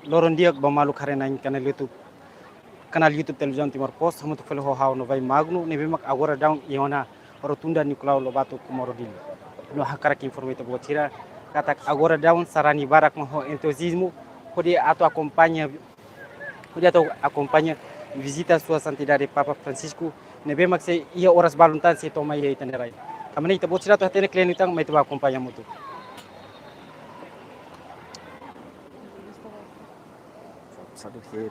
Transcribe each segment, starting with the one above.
loron dia ba malu karena kanal YouTube television Timor Post hamu tu fele ho haw no vai magnu ne bemak agora down iona rotunda Nicolau Lobato Comorodil no hakara que informata botira kata agora down sarani barak mo entusiasmo pode atau acompanha visita a sua santidade Papa Francisco ne bemak se ia horas baluntan se toma ia itanerai kamane ita botira to hatene klien itang mai tu acompanha mutu satu sih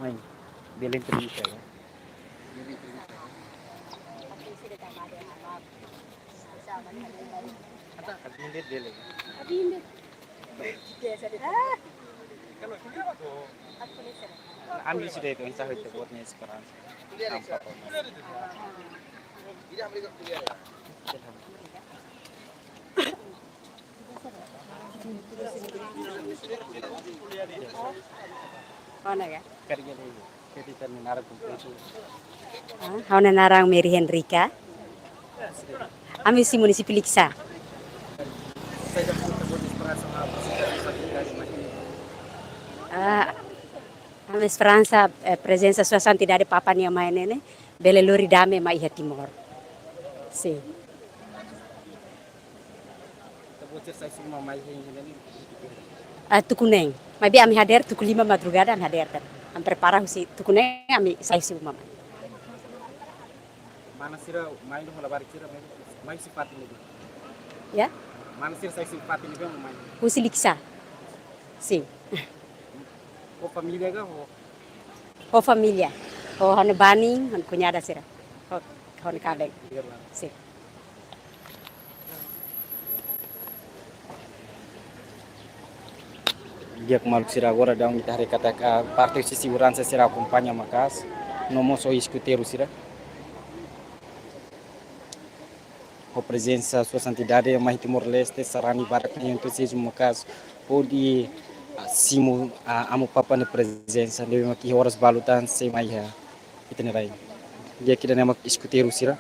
main beleng terbuka ya. Kabindet beleng. Ambil sudah itu insya Allah buatnya sekarang. Mana ya? Kerja dulu. Jadi terminal kumpul. Hauna narang Mary Henrika. Ami si munisip Liksa. Saya buat inspirasi dari Ami Esperanza presenza sua santidade Papa nia mainene bele lori dame ma iha Timor. Si. Buat saya semua mai ini. Tukuneng. Mas bi ami hadir tuku 5 madrugada ami hadir kan. Am prepara si tukuneng ami sai si mama. Mana sira main do labar sira mai sifat ini. Ya? Mana sira saya sifat ini bang main. Husi Liksa. Si. Oh família ga Oh familia. Oh hone bani, hone kunyada sira. Oh hone kadeng. Si. Dia kemalu sira agora dá kita hari kata parte de segurança sira acompanha macas. Não moço escuteiro sira. A presença sua santidade mais Timor-Leste sarani barak entusiasmo macas pode simo amo papa na presença de maki horas balutan sem mais itinerai. Dia kita nama escuteiro sira.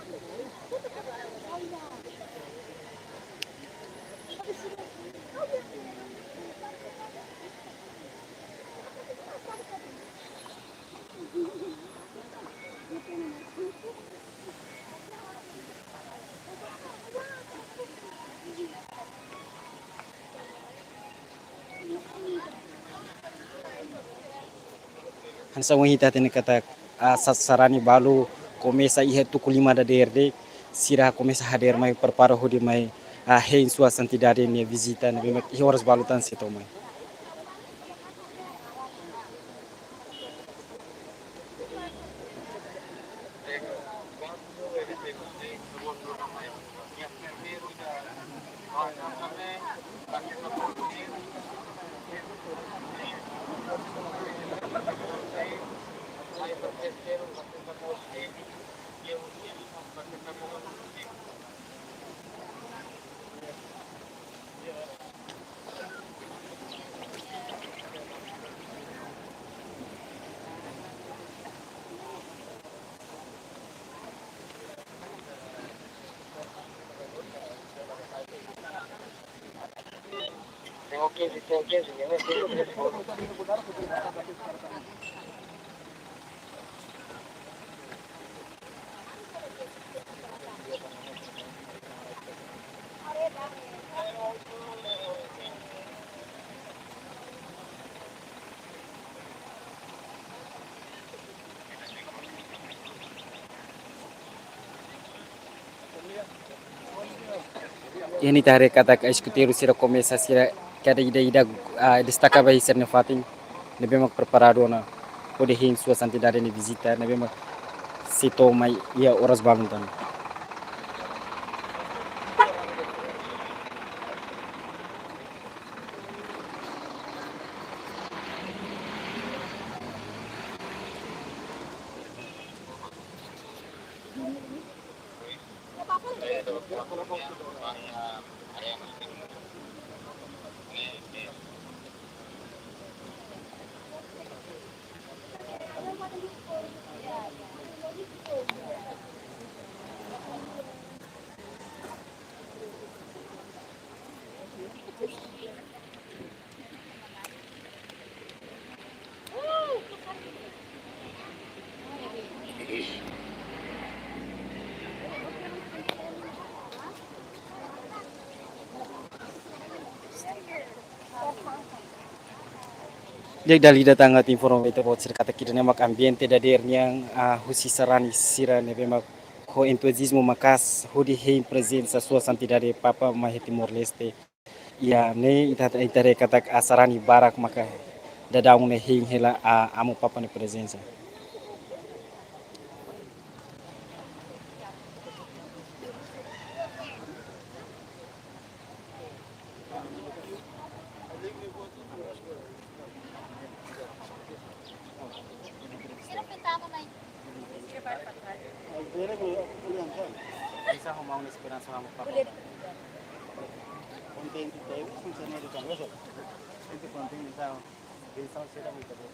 Hansa wahita tene kata sarani balu começa a ir tu kulima da derde sira começa a hader mai prepara hodi mai hein sua santidade minha visita na bem horas balu tan se tomai Tengo 15, ya me tengo 3 ini tare kata escuteiro sira começa sira cada ida destaca vai ser nefatin na bem preparado na pode hein sua santidade ni visita na bem se tomai ia horas balu tan Dia dali datang at informe ito po sir kata kita mak ambiente da der yang husi sarani sira nebe mak ho entusiasmo makas ho di hein presença sua santidade Papa Mai Timor Leste. Ya ne itare kata asarani barak maka da daung ne hein hela amo Papa ne presença. Bisa mau esperança amo Papa. Contente teve, funcionário de calor. Muito contente então. Pensão será muito bom.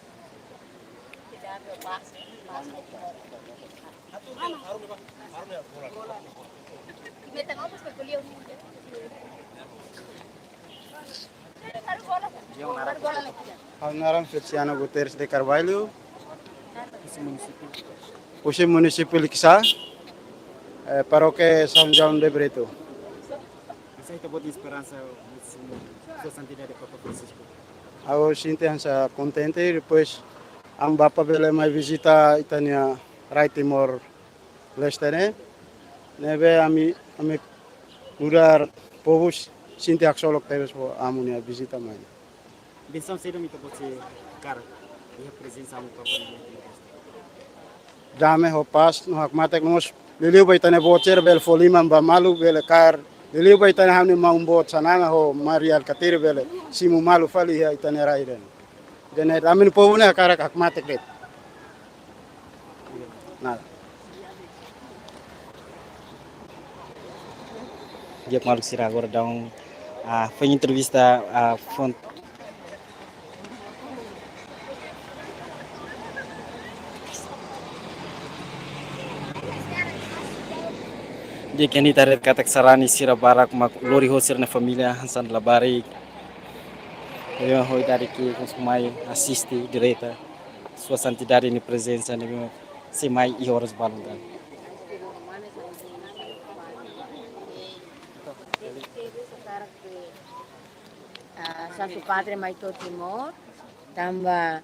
Naram Feliciano Guterres de Carvalho, Pusim Município de Quixá, Paróquia São João de Brito. Bisa itu buat esperança sua santidade Papa Francisco. Eu sinto essa contente e depois ang bapa bela mai visita itania Rai Timor Leste né, nebe ami lugar povos sinti aksolok teres po amunia visita mai. Pensão será muito bom se cara ia presença amo Papa. Dame ho pas no hakmatek nos liliu ba itania bocer bel folimam ba malu bel kar liliu ba itania hamni maumbot sananga ho Marial Katir bel simu malu fali ya itania Rai den. Dene amin povo ne akara hakmatek det. Nada. Dia malu sira agora dão foi entrevista a fonte. Dia kini tarik katak sarani sira barak mak lori hosir na família Hansan Labari. Eu hoi dari que consumai assisti direta sua santidade ni presença ni se mai e horas balungan. Santo Padre Maito Timor, tambah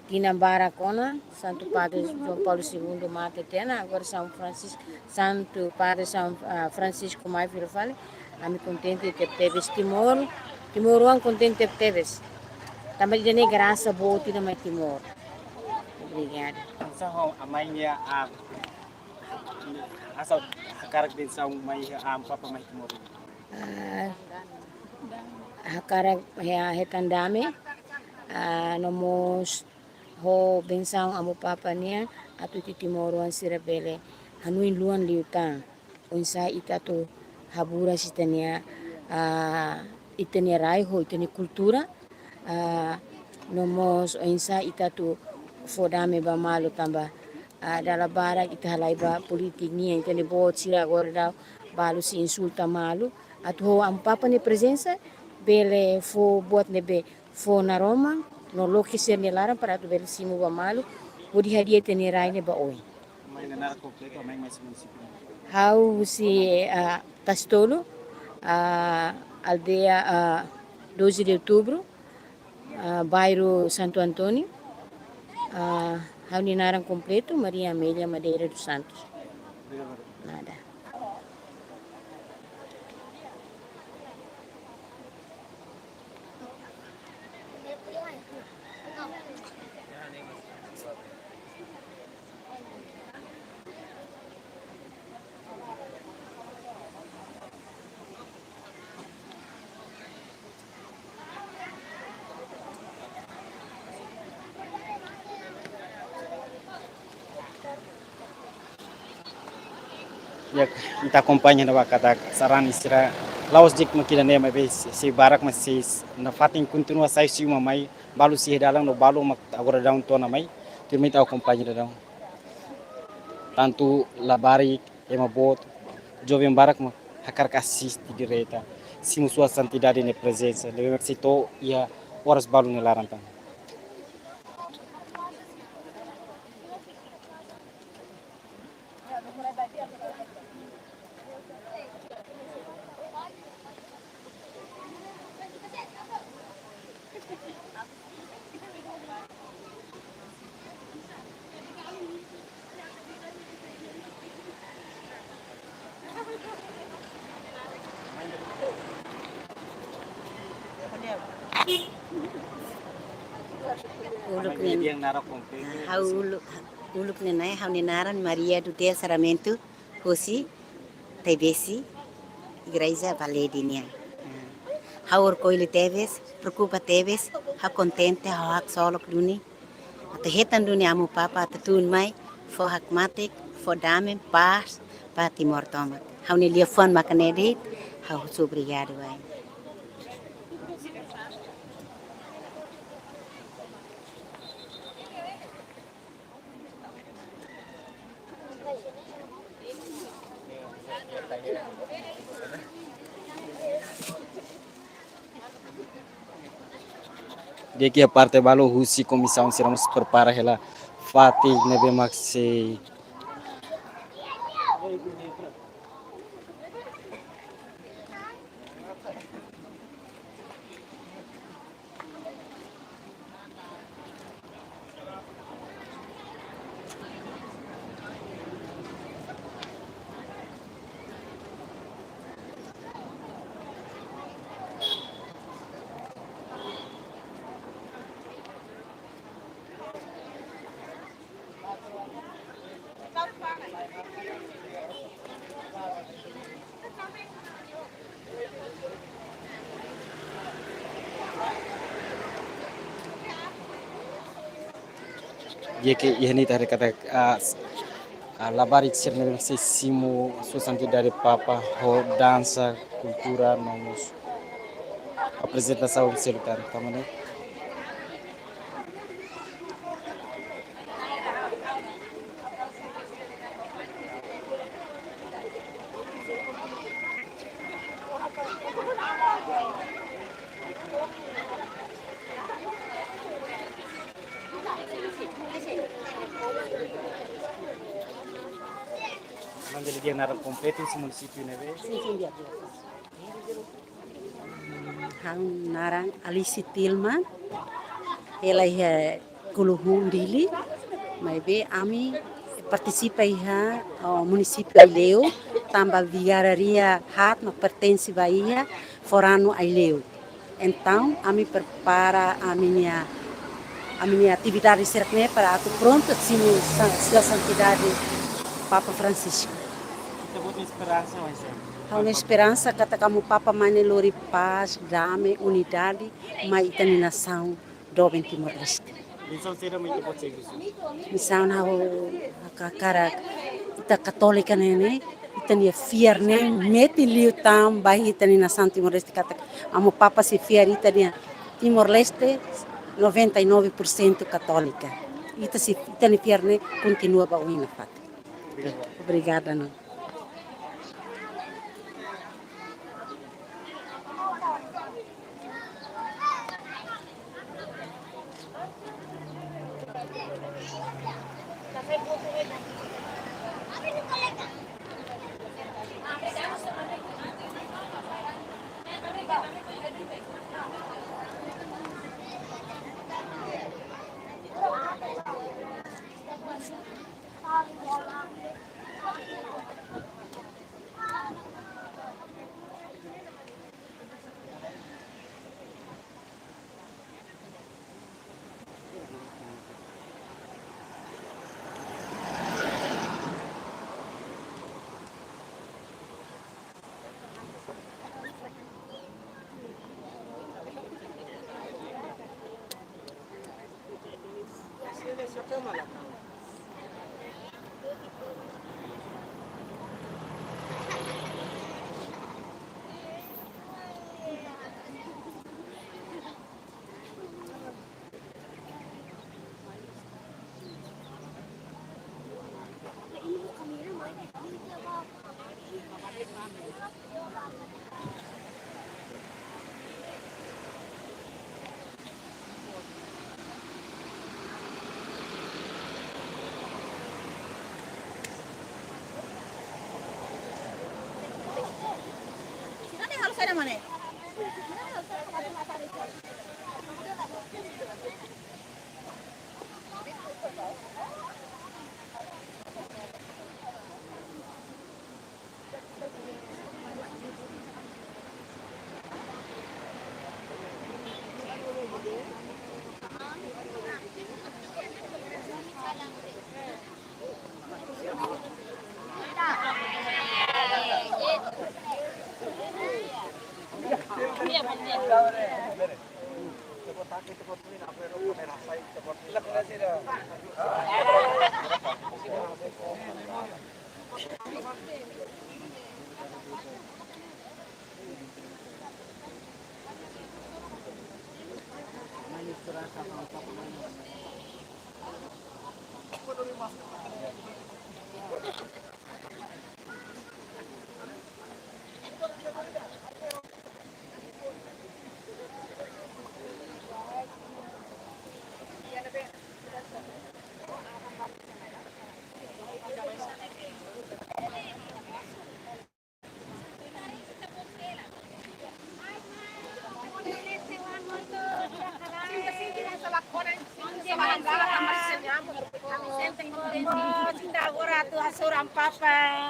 Kinambara Kona, Santo Padre João Paulo II Mate Tena, agora São Francisco, Santo Padre São Francisco Mai Filho Fale, ami contente de ter Timor, Timoruan contente de ter. Também de nem graça boa tina mai Timor. Obrigada. Sa ho amai niya asal karak din sa mai Papa Mai Timor. Hakara hetandame, nomos ho bensang amo papa niya atu ti Timoruan sirabele hanuin luan liutan unsa itatu habura sitania itania rai ho itania kultura nomos insa itatu fodame ba malo tamba dala bara ita halai ba politik niya itania bot sira agora balu si insulta malu atu ho am papa ni presença bele fo buat nebe fo na Roma no loki ser ni laran para tu bele simu ba malu udi hadia teni rai ne ba oi Mai na nara kompleto mai mais município. hau si Tastolo aldea 12 de outubro bairro Santo Antônio hau ni naran completo Maria Amélia Madeira dos Santos nada. Ya kita acompanha na kata sarani sira laos dik makina ne mai se barak mas se na fatin continua sai si uma mai balu si dalang no balu mak agora daun to na mai tu mai ta acompanha daun tanto labari ema bot jovem barak mak hakar assiste direta simu sua santidade ne presença leve se to ia horas balu ne larantang. nen Dia yang naruh komplit. hau uluk nenai hau nenaran Maria do Del Saramento Rosi Tebesi Igreja Valedinia. Hau orkoili Teves, preocupa Teves, hau contente hau hak solok duni. Ata hetan duni amu papa ata tun mai fo hak matik, fo damen, paz, pa Timor Tomat. Hau ne liafon makanedit, hau obrigado vai. Dia que a parte balo husi comissão seramos prepara ela fati nebe maxi. Dia que ini tadi kata labarit sirne se simo susanti dari papa ho dança cultura nomos apresentação celular tamane. Jadi dia naruh komplit esse município nebe. Hang narang Alice Tilman, ela é Kuluhun Dili, mas be ami participa iha ao município Aileu, tambal viararia hat ma pertence Bahia, forano Aileu. Então, ami prepara a minha atividade certa para ato pronto, assim, sua santidade Papa Francisco. Kita buat esperança mas Há uma esperança que como Papa Manelori paz, dame, unidade, mas itani nação do Timor-Leste. Missão será muito pode isso. Missão na cara ita católica nene, itani fiar ne meti liu tam bahi itani nação Timor-Leste kata amo Papa se fiar itani Timor-Leste 99% católica. Itani fiar ne continua bauina fat. Obrigada não.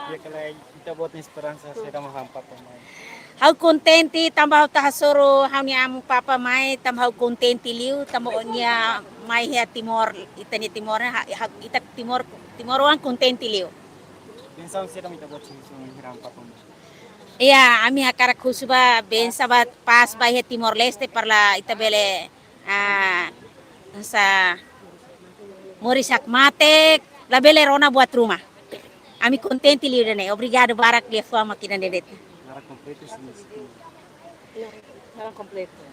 Ya kalau kita buat esperança será mais papa mai. Hau contente tambah hau tahasoro hau ni amu papa mai tambah hau contente liu tambah nya mai hea timor itani timor ita timor wan contente liu. Pensam será kita buat sih hiram papa mai. Iya, ami hakara kusuba ben sabat pas by Timor Leste parla itabele sa Morisak Matek la bele rona buat rumah. Ami contente liu dene. Obrigado barak dia fama kina dedet. Nara completo sih.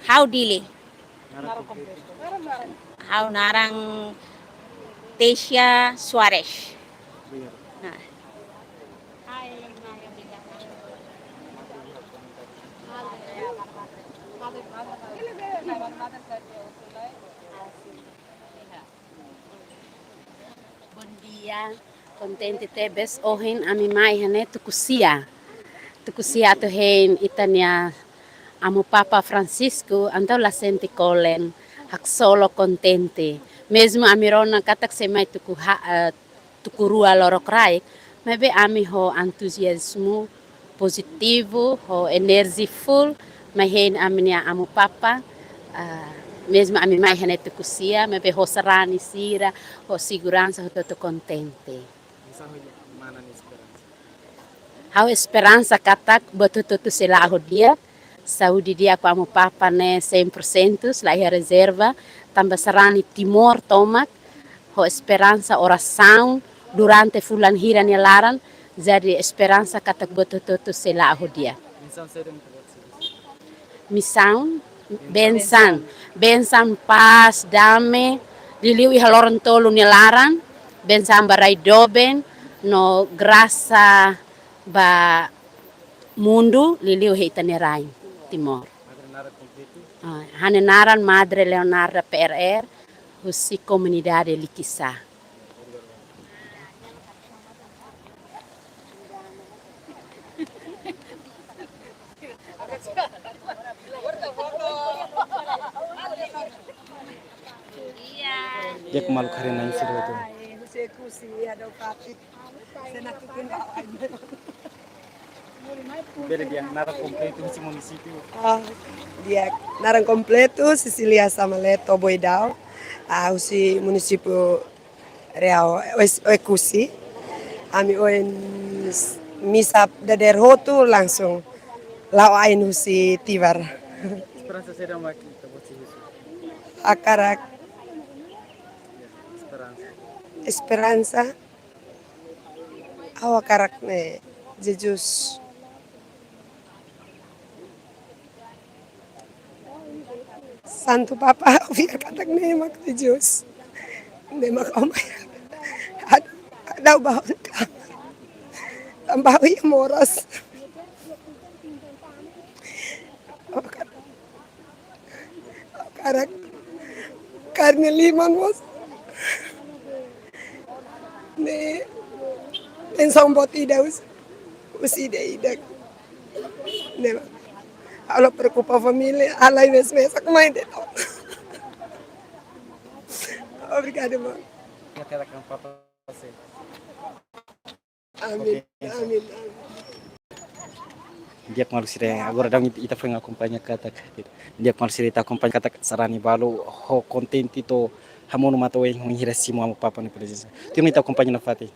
How dili? Nara completo. How narang Tesia Suarez. Nah. Bom dia, contente tebes ohin ami mai hane tukusia. Tukusia tu hein itania amo Papa Francisco andau la sente kolen hak solo contente. Mesmo ami rona katak se mai tukurua lorok rai, mebe ami ho entusiasmo positivo, ho energy full, mai hein aminia amo Papa. Mesmo a minha mãe é tucusia, me ho sarani sira, ho segurança, ho todo contente. Mana nih esperança? Hau esperança katak boto todo selahu dia, saúde dia com amo papa né 100%, lá é reserva, também sarani timor tomak, ho esperança oração durante fulan hira nelaran, jadi esperança katak boto todo selahu dia. Pensam será kita buat sih. Missão, bensan paz, dame, liliu ihaloron tolu nilaran, bensan barai doben, no graça ba mundo, liliu heitanerai, Timor. Madre nara completo. Hanenaran Madre Leonarda PRR, husi comunidade Likisa. Dia kemalu karena ini sih itu. Bele dia nara completo esse município. Dia narang completo Sicilia Samaleto Boidal, usi município real Ekusi. Ami oen misa dader hotu langsung lau ain usi tivar. Esperança será mais kita buat sih. Akarak Esperança. esperança awa karak ne Jesus. Santo Papa, biar katak nemak di Diyos. Nemak umay. Adaw ba ka? Tambawi ang oras. Karak. Karne liman mo. Ne. Pensang boti daw. Usida idag. Nemak. Kalau preocupa a família, alai mes kumai dito. Obrigado, mãe. Ya kira kan papa sih. Amin. Amin. Dia kemalu sih agora dang ita foi acompanha kata. Dia kemalu sih ita acompanha kata sarani balu ho contente to hamono mato yang menghira si amo papa ni presença. Tino ita acompanha na fati.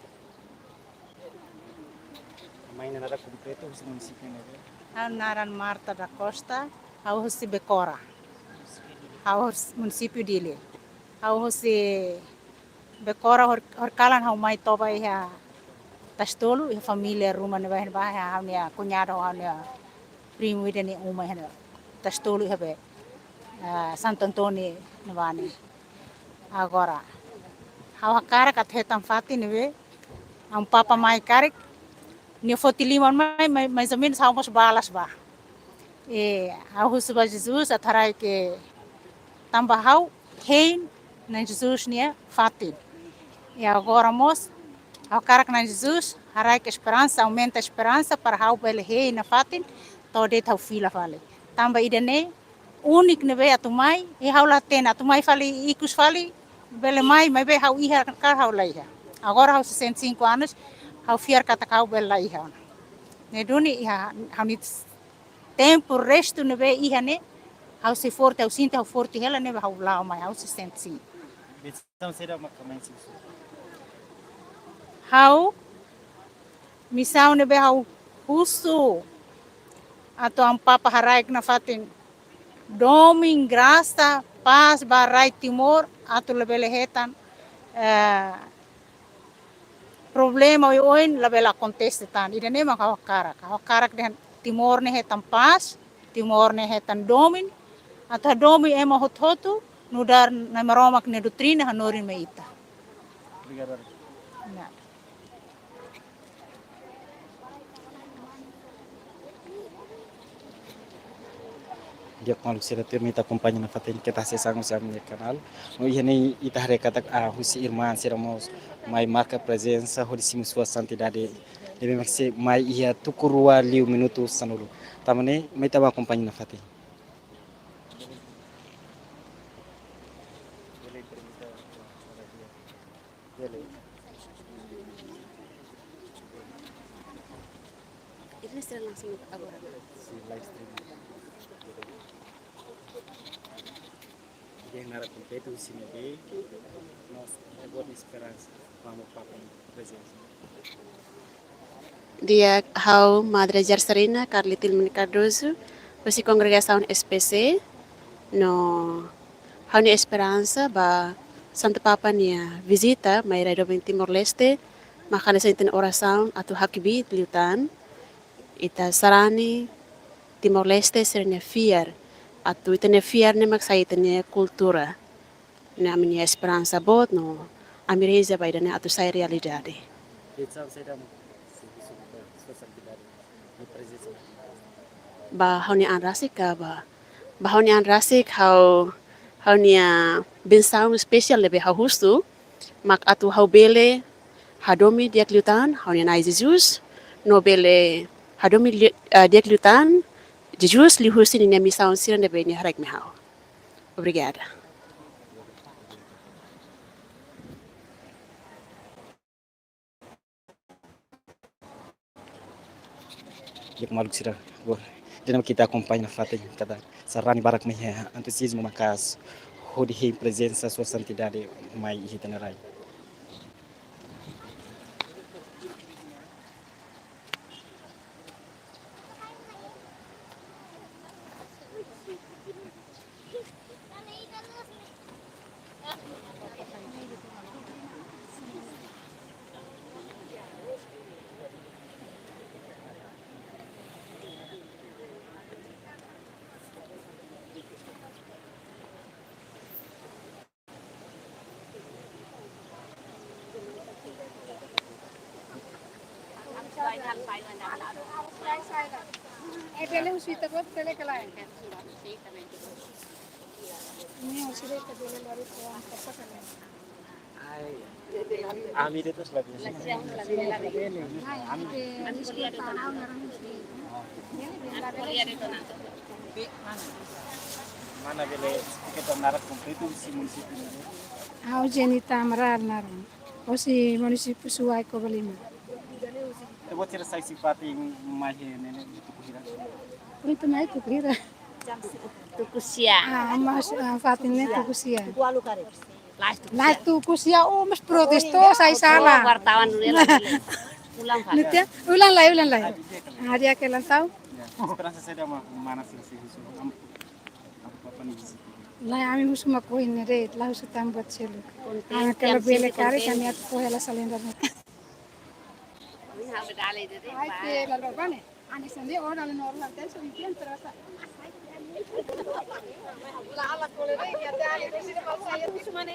Mainan nada completo esse município né. Naran Marta da Costa, hau hosi Becora, hau município dele, hau hosi bekora horkalan hau mai toba iha tastolu iha familia rumah ne bahen bahe hau nia kunyado hau nia primo ide ni uma iha tastolu iha be Santo Antônio ne bani agora hau hakara kat hetam fati ne be am papa mai karik ni foti liman mai zamin hau mos balas ba hau husuba Jesus atharai ke tambah hau hein na Jesus nia fati e agora mos hau karak na Jesus harai ke esperança aumenta a esperança para hau bele hein na fatin tode tau fila fale tamba idene unik ne be atumai e hau laten atumai fali ikus fali bele mai be hau iha kar hau laiha agora hau 65 anos hau fiar kata kau bele laiha ne duni iha hau ni tempo resto ne be iha ne hau se forte hau sinta hau forte hela ne be hau lao mai hau 65 Então será uma comensa. hau misau ne be hau husu atau am papa harai na fatin doming grasta pas barai timor atau lebih lehetan problema oin labela kontestetan ida ne mak hawakarak dengan timor ne hetan pas timor ne hetan domin atau domi ema hotu nudar na maromak ne doutrina hanorin meita Obrigado. nah. Dia malu sira termita acompanha na faten que tá acessando o meu canal. No ini ita rekata a husi irmã sira mos mai marca presença hodisimo sua santidade. Deve maxi mai ia tukurua liu minuto sanulu. Tamane mai taba acompanha na faten. Ini sudah langsung agora. Dia nara completo o sino de nós agora esperança vamos para presença. Dia hau Madre Jarserina Carli Tilman Cardoso, osi congregação SPC, no hau ni esperança ba Santa Papa nia visita mai raido ben Timor Leste, makana senten oração atu hakibi liutan, ita sarani Timor Leste sernya fiar, atu itene fiar ne maksai itene kultura, ne aminia esperança bot no amireza ba idane atu sai realidade. Então será sua santidade na presença. Ba hau ni an rasik ka ba hau ni an rasik hau ni bensang spesial lebe hau hustu mak atu hau bele hadomi diak liutan hau ni nai Jesus no bele hadomi diak liutan Jesus li husin ni misau siran lebe ni harek me hau. Obrigada. Dia malu sira agora. Dia kita acompanha na faten cada sarani barak me entusiasmo makas hodi presença sua santidade mai hitanerai. Ami itu lagi. Mana bele kita narak completo si município. Hau Jenita Amaral narum. Osi município Suai Cobalima. Eu vou tirar sai simpati mais nene itu kuhira. Muito mais tu kira. Tukusia Mas fatinne tu kusia. last Lah tu kusia mas protesto sai sala. wartawan dulu ulang pak Nitia ulang lai. Dia kelan tahu. Esperança seria mana sih am apa nih. Lá a mim costuma correr nere, lá o tam buat selo. Kalau bele kari kami at correr la salenda. Ai que la lobane, ani sende ora la norla te so bien terasa. La ala kolere ya dali desi de balsa ya tusmane.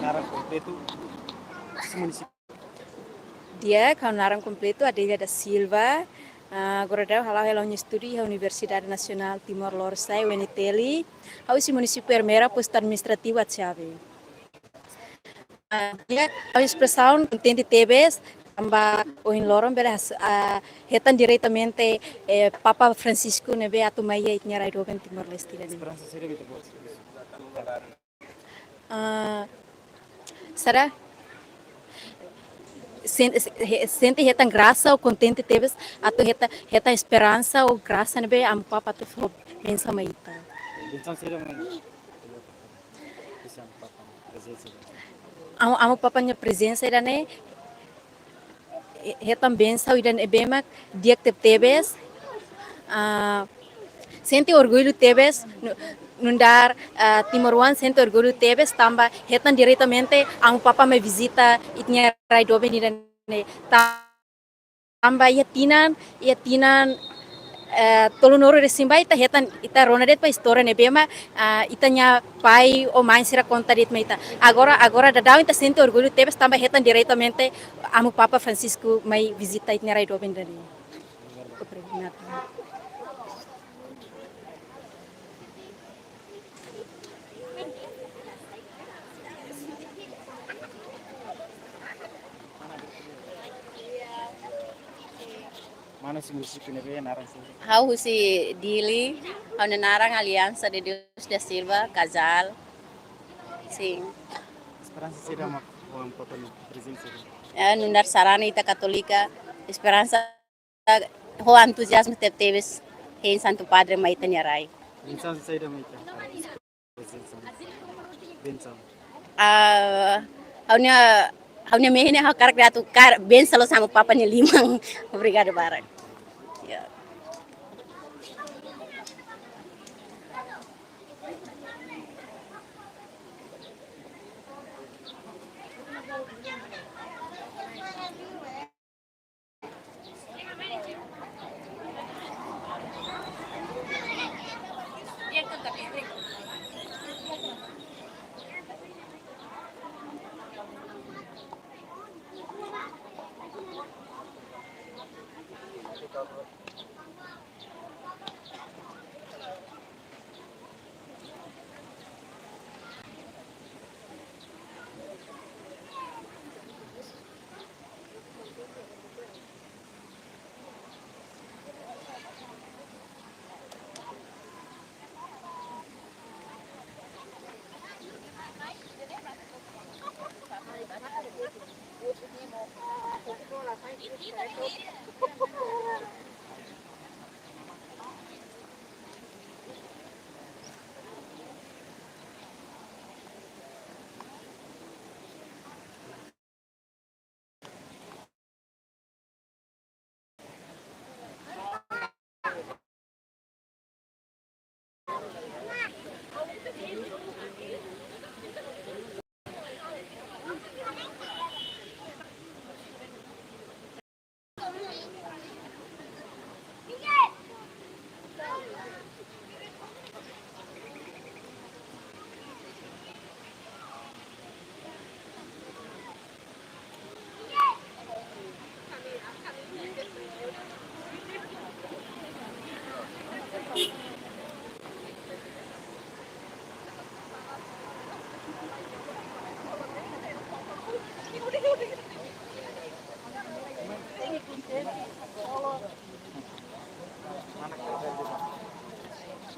Narang completo município. Dia kau narang completo Adelia da Silva, agora deu halau ela estudi a Universidade Nacional Timor-Leste, UNTL, ao esse município Ermera, posto administrativo a chave. Dia a expressão contente TBS, amba o em Loron belas retan diretamente Papa Francisco nebe atumaya itnyarai doben Timor-Leste dani. Esperança seria muito boa. Será? Sente reta graça ou contente teves atau reta esperança ou graça nebe am papa tu fro pensa maita. Então seria muito. Presença. Amo papanya presença ida ne retam benção ida ebemak dia que tebes sente orgulho tebes nundar Timor-One sente orgulho tebes tamba retam diretamente amo papa me visita itnya rai dobe ida ne tamba ia tinan tolu noro resimba ita hetan ita ronadet pa história ne bema itanya pai o mãe sira conta dit meita agora dadau ita sente orgulho tebes tamba hetan diretamente amo papa Francisco mai visita itnya rai doben dari Mana si município nebe narang sih. Hau si Dili, hau narang Aliança de Deus da Silva, casal. Sim. Francis ida mak orang kota presensi. Nunar sarana ita katolika esperança ho entusiasmo teves hein Santo Padre maita nyarai. Insan saya ida maita. Presensi. Bensam. Haunya mehine hau karak datu ben salo sama papanya limang. Obrigado barang. Ya.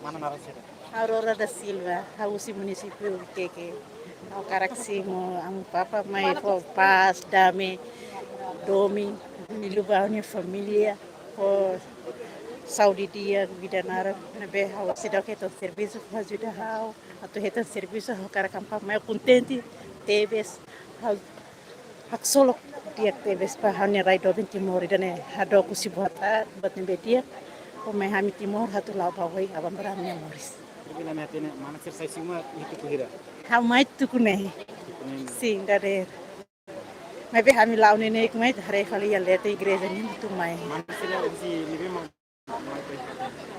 Mana narasida? Aurora da Silva, Hausi município Keke. Ao Caraximo, amo papa, mãe, for paz, dame, domi, me lubar minha família, for saúde dia, vida nara, nabe Hausi da que serviço faz vida hau, atu heta serviço ao Caracampa, mas contente, teves, hak solo dia teves pa hanya rai do ben timor idane hado kusibuata bat nembe dia, o mai hami timor hatu lau bawai abam beramnya moris. Bila mehatene mana exercise semua itu kuhira. How mai tuku nei. Sim, dare. Mai be hami lau nei kumai hare fali ya lete igreja ni tu mai. Mana sila si lebih mau.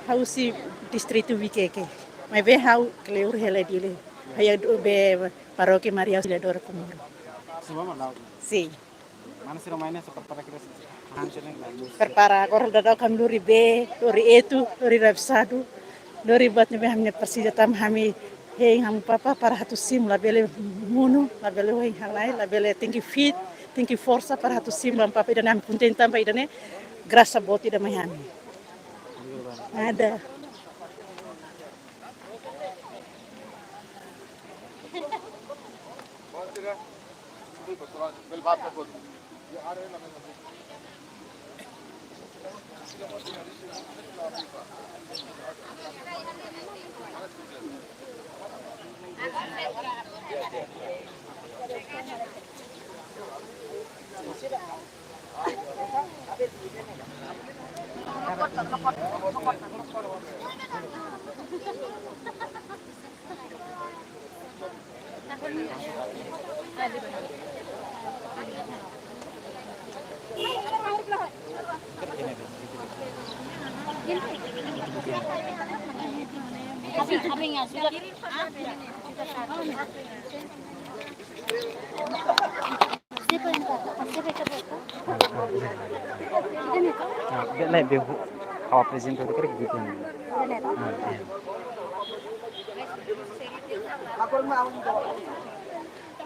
How si distrito Vikeke. Mai be how kleur hele dile. Haya be paroki Maria Auxiliadora Kumuro. Semua malau. Sim. Mana sila mainnya seperti para kita hancurnya lagi. Prepara korol dada kam luri be, luri etu, luri rapsadu. Luri buat ni be hamne persija tam hami hei ham papa para hatu sim la bele munu, la bele hei halai, la bele tinggi fit, tinggi força para hatu sim lam papa dan ham punten tampa idane grasa boti da mahami. Ada. Nah, be hawa presiden itu kira gitu.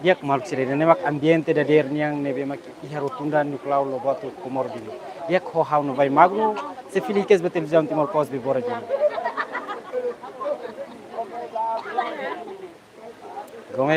Dia kemal sire nemak ambiente da der niang nebe mak iharo tunda nuklau lo batu komor dili. Dia ko haw no bay magno se filikes betel jam timor pos be bora jili.